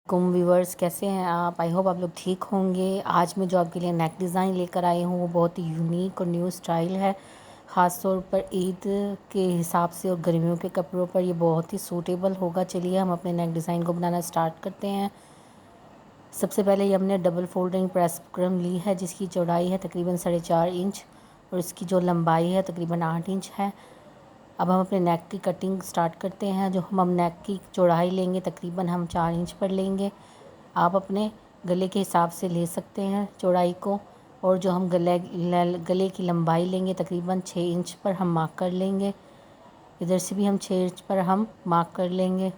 कुम व्यूवर्स, कैसे हैं आप? आई होप आप लोग ठीक होंगे। आज मैं जो आपके लिए नेक डिज़ाइन लेकर आई हूँ वो बहुत ही यूनिक और न्यू स्टाइल है। ख़ास तौर पर ईद के हिसाब से और गर्मियों के कपड़ों पर ये बहुत ही सूटेबल होगा। चलिए हम अपने नेक डिज़ाइन को बनाना स्टार्ट करते हैं। सबसे पहले ये हमने डबल फोल्डिंग प्रेस बुकरम ली है जिसकी चौड़ाई है तकरीबन 4.5 इंच और इसकी जो लंबाई है तकरीबन 8 इंच है। अब हम अपने नेक की कटिंग स्टार्ट करते हैं। जो हम नेक की चौड़ाई लेंगे तकरीबन हम 4 इंच पर लेंगे। आप अपने गले के हिसाब से ले सकते हैं चौड़ाई को। और जो हम गले की लंबाई लेंगे तकरीबन 6 इंच पर हम मार्क कर लेंगे। इधर से भी हम 6 इंच पर हम मार्क कर लेंगे।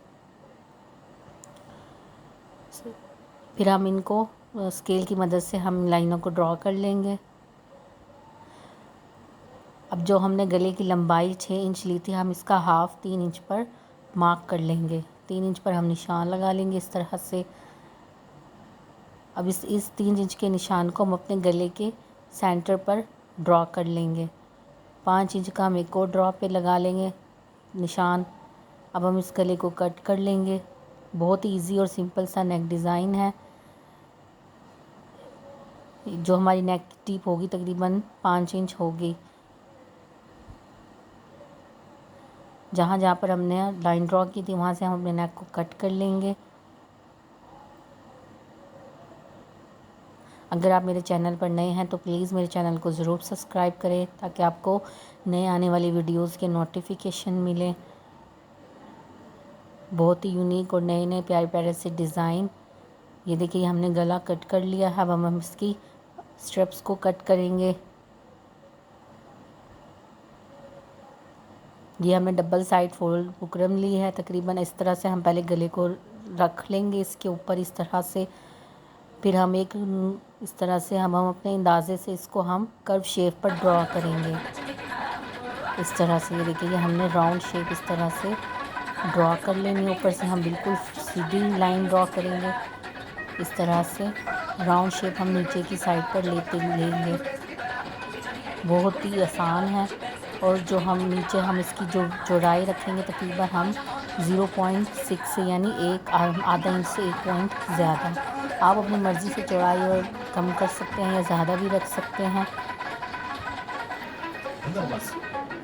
फिर हम इनको स्केल की मदद से हम लाइनों को ड्रॉ कर लेंगे। अब जो हमने गले की लंबाई 6 इंच ली थी, हम इसका हाफ़ 3 इंच पर मार्क कर लेंगे। 3 इंच पर हम निशान लगा लेंगे इस तरह से। अब इस 3 इंच के निशान को हम अपने गले के सेंटर पर ड्रॉ कर लेंगे। 5 इंच का हम एक और ड्रॉ पे लगा लेंगे निशान। अब हम इस गले को कट कर लेंगे। बहुत ही ईजी और सिंपल सा नेक डिज़ाइन है। जो हमारी नेक की टिप होगी तकरीबन 5 इंच होगी। जहाँ जहाँ पर हमने लाइन ड्रॉ की थी वहाँ से हम अपने नेक को कट कर लेंगे। अगर आप मेरे चैनल पर नए हैं तो प्लीज़ मेरे चैनल को ज़रूर सब्सक्राइब करें ताकि आपको नए आने वाली वीडियोस के नोटिफिकेशन मिले। बहुत ही यूनिक और नए नए प्यारे प्यारे से डिज़ाइन। ये देखिए हमने गला कट कर लिया है। अब हम इसकी स्ट्रिप्स को कट करेंगे। ये हमने डबल साइड फोल्ड बुकरम ली है। तकरीबन इस तरह से हम पहले गले को रख लेंगे इसके ऊपर इस तरह से। फिर हम इस तरह से हम अपने अंदाजे से इसको हम कर्व शेप पर ड्रॉ करेंगे इस तरह से। ये देखिए हमने राउंड शेप इस तरह से ड्रॉ कर लेनी है। ऊपर से हम बिल्कुल सीधी लाइन ड्रॉ करेंगे इस तरह से। राउंड शेप हम नीचे की साइड पर लेंगे। बहुत ही आसान है। और जो हम नीचे हम इसकी जो चौड़ाई रखेंगे तकरीबन हम 0.6 से यानी आधा इंच से 1 पॉइंट ज़्यादा। आप अपनी मर्ज़ी से चौड़ाई और कम कर सकते हैं या ज़्यादा भी रख सकते हैं।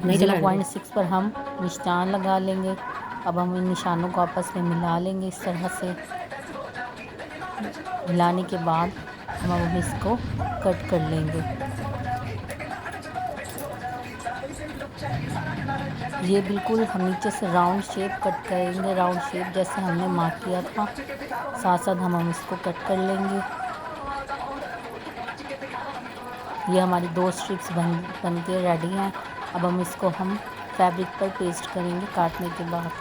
0.6 पर हम निशान लगा लेंगे। अब हम इन निशानों को आपस में मिला लेंगे इस तरह से। मिलाने के बाद हम इसको कट कर लेंगे। ये बिल्कुल हम नीचे से राउंड शेप कट करेंगे। राउंड शेप जैसे हमने मार्क किया था साथ साथ हम इसको कट कर लेंगे। ये हमारी 2 स्ट्रिप्स बन के रेडी हैं। अब हम इसको फैब्रिक पर पेस्ट करेंगे काटने के बाद।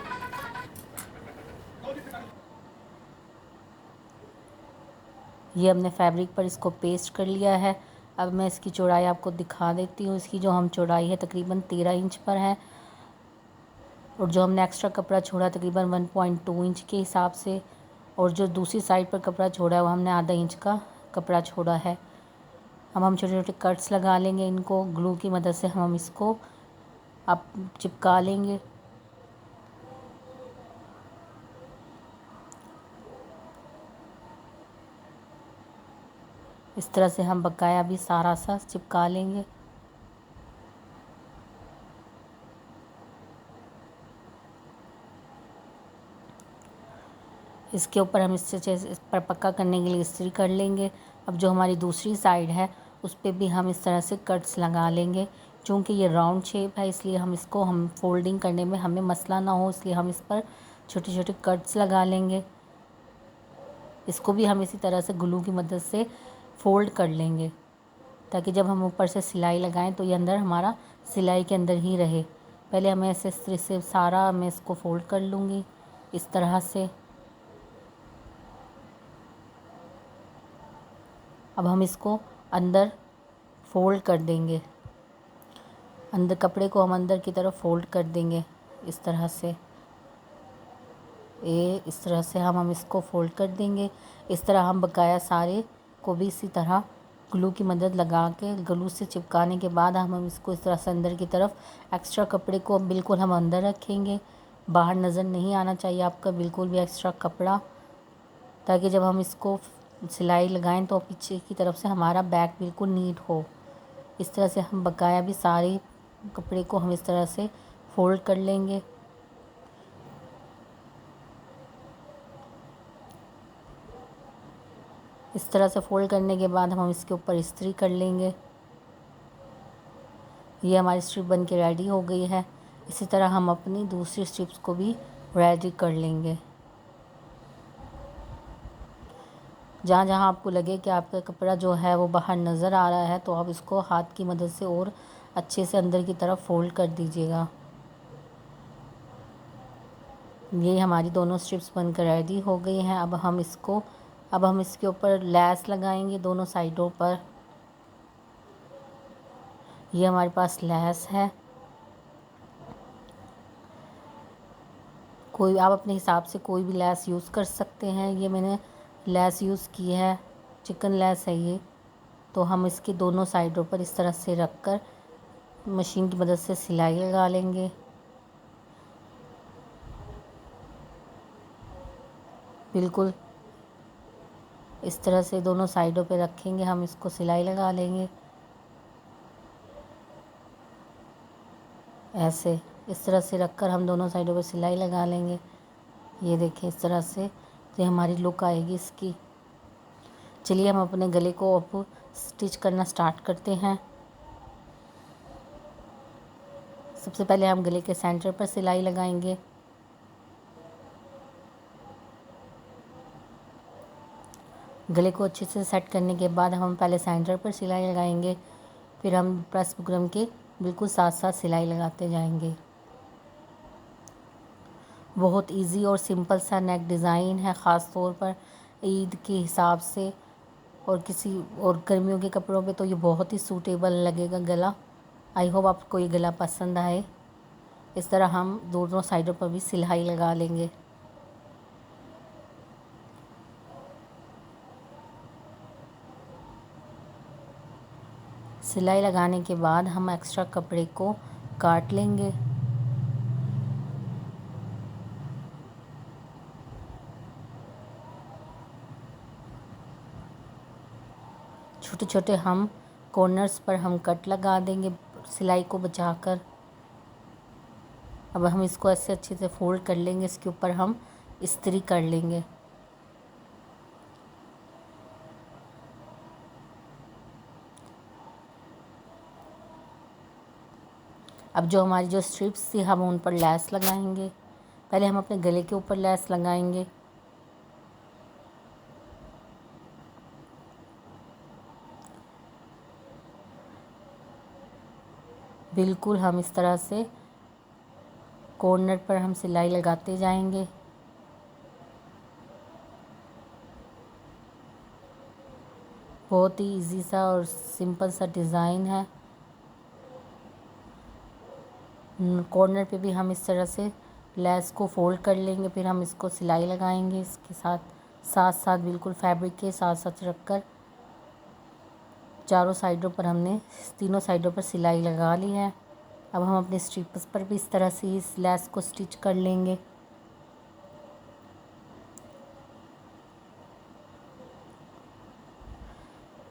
ये हमने फैब्रिक पर इसको पेस्ट कर लिया है। अब मैं इसकी चौड़ाई आपको दिखा देती हूँ। इसकी जो हम चौड़ाई है तकरीबन 13 इंच पर है और जो हमने एक्स्ट्रा कपड़ा छोड़ा तकरीबन 1.2 इंच के हिसाब से। और जो दूसरी साइड पर कपड़ा छोड़ा है वो हमने आधा इंच का कपड़ा छोड़ा है। अब हम छोटे छोटे कट्स लगा लेंगे। इनको ग्लू की मदद से हम इसको चिपका लेंगे। इस तरह से हम बकाया भी सारा सा चिपका लेंगे। इसके ऊपर हम इस पर पक्का करने के लिए इस्त्री कर लेंगे। अब जो हमारी दूसरी साइड है उस पर भी हम इस तरह से कट्स लगा लेंगे। चूँकि ये राउंड शेप है इसलिए हम फोल्डिंग करने में हमें मसला ना हो, इसलिए हम इस पर छोटे छोटे कट्स लगा लेंगे। इसको भी हम इसी तरह से ग्लू की मदद से फोल्ड कर लेंगे ताकि जब हम ऊपर से सिलाई लगाएं तो ये अंदर हमारा सिलाई के अंदर ही रहे। पहले हमें ऐसे सारा मैं इसको फोल्ड कर लूँगी इस तरह से। अब हम इसको अंदर फोल्ड कर देंगे। अंदर कपड़े को हम अंदर की तरफ फोल्ड कर देंगे इस तरह से। इस तरह से हम इसको फोल्ड कर देंगे। इस तरह हम बकाया सारे को भी इसी तरह ग्लू की मदद लगा के ग्लू से चिपकाने के बाद हम इसको इस तरह से अंदर की तरफ एक्स्ट्रा कपड़े को बिल्कुल हम अंदर रखेंगे। बाहर नज़र नहीं आना चाहिए आपका बिल्कुल भी एक्स्ट्रा कपड़ा। ताकि जब हम इसको सिलाई लगाएं तो पीछे की तरफ से हमारा बैक बिल्कुल नीट हो। इस तरह से हम बकाया भी सारे कपड़े को हम इस तरह से फोल्ड कर लेंगे। इस तरह से फोल्ड करने के बाद हम इसके ऊपर इस्त्री कर लेंगे। ये हमारी स्ट्रिप बन के रेडी हो गई है। इसी तरह हम अपनी दूसरी स्ट्रिप्स को भी रेडी कर लेंगे। जहाँ जहाँ आपको लगे कि आपका कपड़ा जो है वो बाहर नज़र आ रहा है तो आप इसको हाथ की मदद से और अच्छे से अंदर की तरफ फोल्ड कर दीजिएगा। ये हमारी दोनों स्ट्रिप्स बनकर रेडी हो गई हैं। अब हम इसके ऊपर लैस लगाएंगे दोनों साइडों पर। ये हमारे पास लैस है। कोई आप अपने हिसाब से कोई भी लैस यूज़ कर सकते हैं। ये मैंने लैस यूज़ की है, चिकन लैस है ये। तो हम इसकी दोनों साइडों पर इस तरह से रख कर मशीन की मदद से सिलाई लगा लेंगे। बिल्कुल इस तरह से दोनों साइडों पे रखेंगे, हम इसको सिलाई लगा लेंगे। ऐसे इस तरह से रखकर हम दोनों साइडों पे सिलाई लगा लेंगे। ये देखिए इस तरह से तो हमारी लुक आएगी इसकी। चलिए हम अपने गले को अब स्टिच करना स्टार्ट करते हैं। सबसे पहले हम गले के सेंटर पर सिलाई लगाएंगे। गले को अच्छे से सेट करने के बाद हम पहले सेंटर पर सिलाई लगाएंगे, फिर हम प्रेस बुकरम के बिल्कुल साथ साथ सिलाई लगाते जाएंगे। बहुत इजी और सिंपल सा नेक डिज़ाइन है, ख़ास तौर पर ईद के हिसाब से और गर्मियों के कपड़ों पे तो ये बहुत ही सूटेबल लगेगा गला। आई होप आपको ये गला पसंद आए। इस तरह हम दोनों साइडों पर भी सिलाई लगा लेंगे। सिलाई लगाने के बाद हम एक्स्ट्रा कपड़े को काट लेंगे। छोटे छोटे हम कॉर्नर्स पर हम कट लगा देंगे सिलाई को बचाकर। अब हम इसको ऐसे अच्छे से फोल्ड कर लेंगे, इसके ऊपर हम इस्त्री कर लेंगे। अब जो हमारी जो स्ट्रिप्स थी हम उन पर लैस लगाएंगे। पहले हम अपने गले के ऊपर लैस लगाएंगे। बिल्कुल हम इस तरह से कॉर्नर पर हम सिलाई लगाते जाएंगे। बहुत ही इजी सा और सिंपल सा डिज़ाइन है। कॉर्नर पे भी हम इस तरह से लेस को फोल्ड कर लेंगे, फिर हम इसको सिलाई लगाएंगे इसके साथ साथ बिल्कुल फैब्रिक के साथ साथ रखकर चारों साइडों पर हमने तीनों साइडों पर सिलाई लगा ली है। अब हम अपने स्ट्रिप्स पर भी इस तरह से इस लेस को स्टिच कर लेंगे।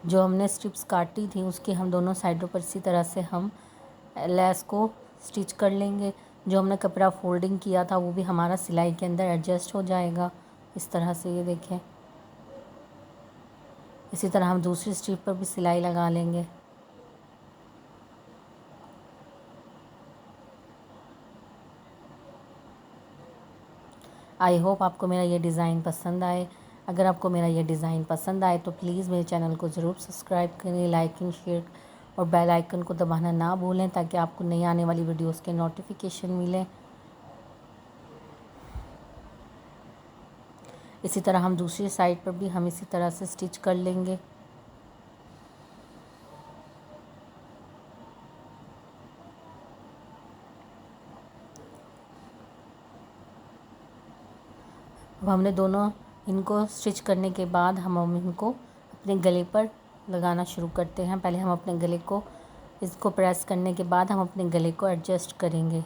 जो हमने स्ट्रिप्स काटी थी उसके हम दोनों साइडों पर इसी तरह से हम लेस को स्टिच कर लेंगे। जो हमने कपड़ा फोल्डिंग किया था वो भी हमारा सिलाई के अंदर एडजस्ट हो जाएगा इस तरह से। ये देखें, इसी तरह हम दूसरी स्ट्रिप पर भी सिलाई लगा लेंगे। आई होप आपको मेरा ये डिज़ाइन पसंद आए। अगर आपको मेरा ये डिज़ाइन पसंद आए तो प्लीज़ मेरे चैनल को ज़रूर सब्सक्राइब करें, लाइक एंड शेयर और बेल आइकन को दबाना ना भूलें ताकि आपको नई आने वाली वीडियोस के नोटिफिकेशन मिलें। इसी तरह हम दूसरी साइड पर भी हम इसी तरह से स्टिच कर लेंगे। अब हमने दोनों इनको स्टिच करने के बाद हम इनको अपने गले पर लगाना शुरू करते हैं। पहले हम अपने गले को इसको प्रेस करने के बाद हम अपने गले को एडजस्ट करेंगे।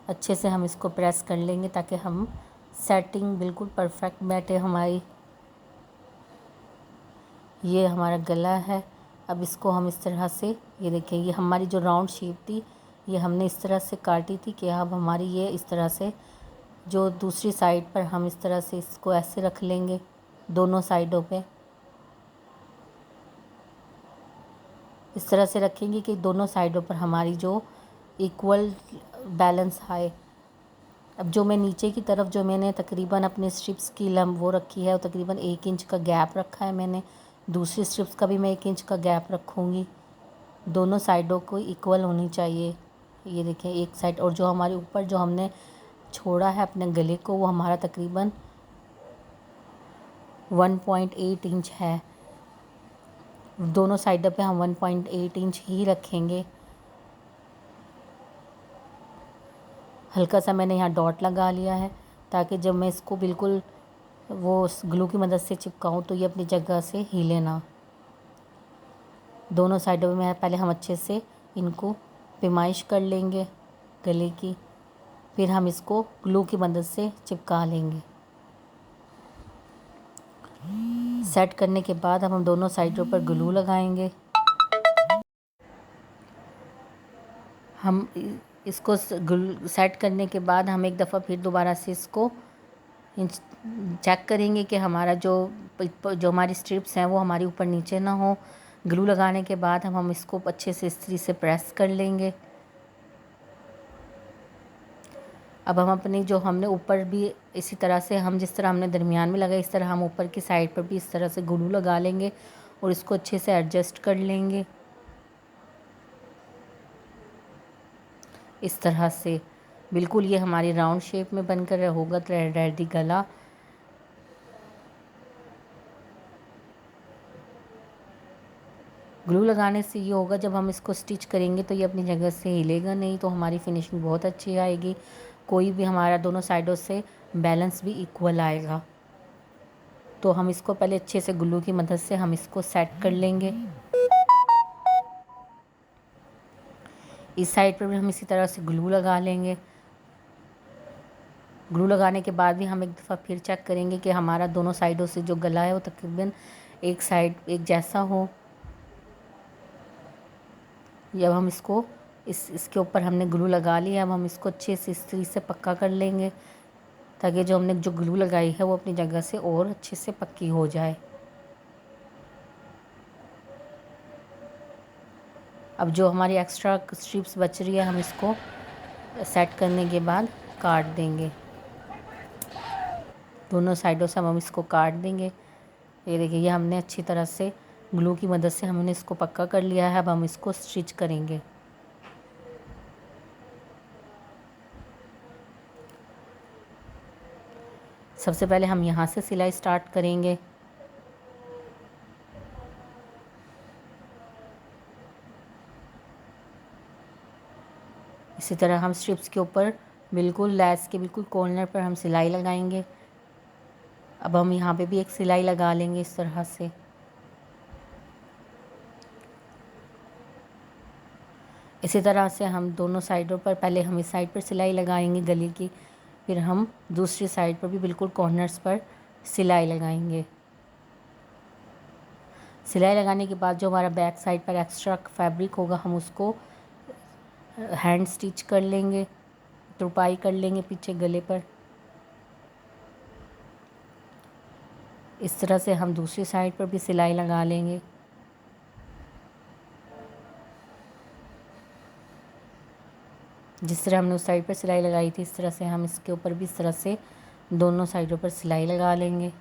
अच्छे से हम इसको प्रेस कर लेंगे ताकि हम सेटिंग बिल्कुल परफेक्ट बैठे हमारी। ये हमारा गला है। अब इसको हम इस तरह से, ये देखिए, ये हमारी जो राउंड शेप थी ये हमने इस तरह से काटी थी कि अब हमारी ये इस तरह से, जो दूसरी साइड पर हम इस तरह से इसको ऐसे रख लेंगे दोनों साइडों पे। इस तरह से रखेंगे कि दोनों साइडों पर हमारी जो इक्वल बैलेंस आए। अब जो मैं नीचे की तरफ जो मैंने तकरीबन अपने स्ट्रिप्स की लंब वो रखी है, वो तकरीबन 1 इंच का गैप रखा है मैंने। दूसरी स्ट्रिप्स का भी मैं 1 इंच का गैप रखूँगी। दोनों साइडों को इक्वल होनी चाहिए। ये देखें एक साइड, और जो हमारे ऊपर जो हमने छोड़ा है अपने गले को वो हमारा तकरीबन 1.8 इंच है। दोनों साइडों पे हम 1.8 इंच ही रखेंगे। हल्का सा मैंने यहाँ डॉट लगा लिया है ताकि जब मैं इसको बिल्कुल वो ग्लू की मदद से चिपकाऊँ तो ये अपनी जगह से हिले ना। दोनों साइडों में पहले हम अच्छे से इनको पेमाइश कर लेंगे गले की, फिर हम इसको ग्लू की मदद से चिपका लेंगे। सेट करने के बाद हम दोनों साइडों पर ग्लू लगाएंगे। हम इसको सेट करने के बाद हम एक दफ़ा फिर दोबारा से इसको चेक करेंगे कि हमारा जो हमारी स्ट्रिप्स हैं वो हमारी ऊपर नीचे ना हो। ग्लू लगाने के बाद हम इसको अच्छे से इस्त्री से प्रेस कर लेंगे। अब हम अपनी जो हमने ऊपर भी इसी तरह से, हम जिस तरह हमने दरमियान में लगाया इस तरह हम ऊपर की साइड पर भी इस तरह से ग्लू लगा लेंगे और इसको अच्छे से एडजस्ट कर लेंगे इस तरह से। बिल्कुल ये हमारी राउंड शेप में बनकर होगा रेडी गला। ग्लू लगाने से ये होगा जब हम इसको स्टिच करेंगे तो ये अपनी जगह से हिलेगा नहीं, तो हमारी फिनिशिंग बहुत अच्छी आएगी। कोई भी हमारा दोनों साइडों से बैलेंस भी इक्वल आएगा। तो हम इसको पहले अच्छे से ग्लू की मदद से हम इसको सेट कर लेंगे। इस साइड पर भी हम इसी तरह से ग्लू लगा लेंगे। ग्लू लगाने के बाद भी हम एक दफ़ा फिर चेक करेंगे कि हमारा दोनों साइडों से जो गला है वो तकरीबन एक साइड एक जैसा हो। जब हम इसको इसके ऊपर हमने ग्लू लगा लिया, अब हम इसको अच्छे से इस्त्री से पक्का कर लेंगे ताकि जो हमने जो ग्लू लगाई है वो अपनी जगह से और अच्छे से पक्की हो जाए। अब जो हमारी एक्स्ट्रा स्ट्रिप्स बच रही है हम इसको सेट करने के बाद काट देंगे। दोनों साइडों से हम इसको काट देंगे। ये देखिए ये हमने अच्छी तरह से ग्लू की मदद से हमने इसको पक्का कर लिया है। अब हम इसको स्टिच करेंगे। सबसे पहले हम यहाँ से सिलाई स्टार्ट करेंगे। इसी तरह हम स्ट्रिप्स के ऊपर बिल्कुल लैस के बिल्कुल कॉर्नर पर हम सिलाई लगाएंगे। अब हम यहाँ पे भी एक सिलाई लगा लेंगे इस तरह से। इसी तरह से हम दोनों साइडों पर, पहले हम इस साइड पर सिलाई लगाएंगे गले की, फिर हम दूसरी साइड पर भी बिल्कुल कॉर्नर्स पर सिलाई लगाएंगे। सिलाई लगाने के बाद जो हमारा बैक साइड पर एक्स्ट्रा फैब्रिक होगा हम उसको हैंड स्टिच कर लेंगे, तुरपाई कर लेंगे पीछे गले पर। इस तरह से हम दूसरी साइड पर भी सिलाई लगा लेंगे। जिस तरह हमने उस साइड पर सिलाई लगाई थी इस तरह से हम इसके ऊपर भी इस तरह से दोनों साइडों पर सिलाई लगा लेंगे।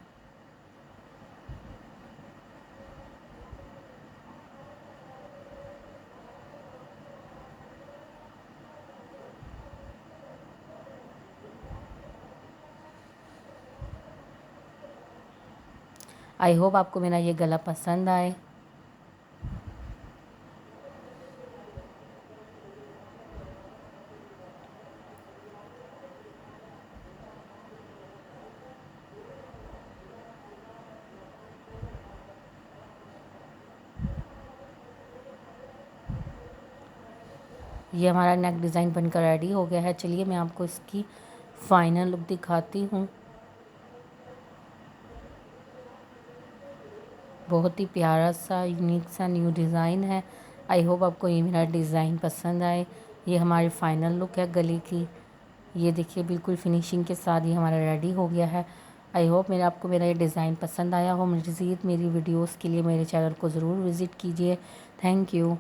आई होप आपको मेरा ये गला पसंद आए। ये हमारा नेक डिज़ाइन बनकर रेडी हो गया है। चलिए मैं आपको इसकी फ़ाइनल लुक दिखाती हूँ। बहुत ही प्यारा सा यूनिक सा न्यू डिज़ाइन है। आई होप आपको ये मेरा डिज़ाइन पसंद आए। ये हमारी फाइनल लुक है गले की। ये देखिए बिल्कुल फिनिशिंग के साथ ये हमारा रेडी हो गया है। आई होप आपको मेरा ये डिज़ाइन पसंद आया हो। मज़ीद मेरी वीडियोस के लिए मेरे चैनल को ज़रूर विज़िट कीजिए। Thank you.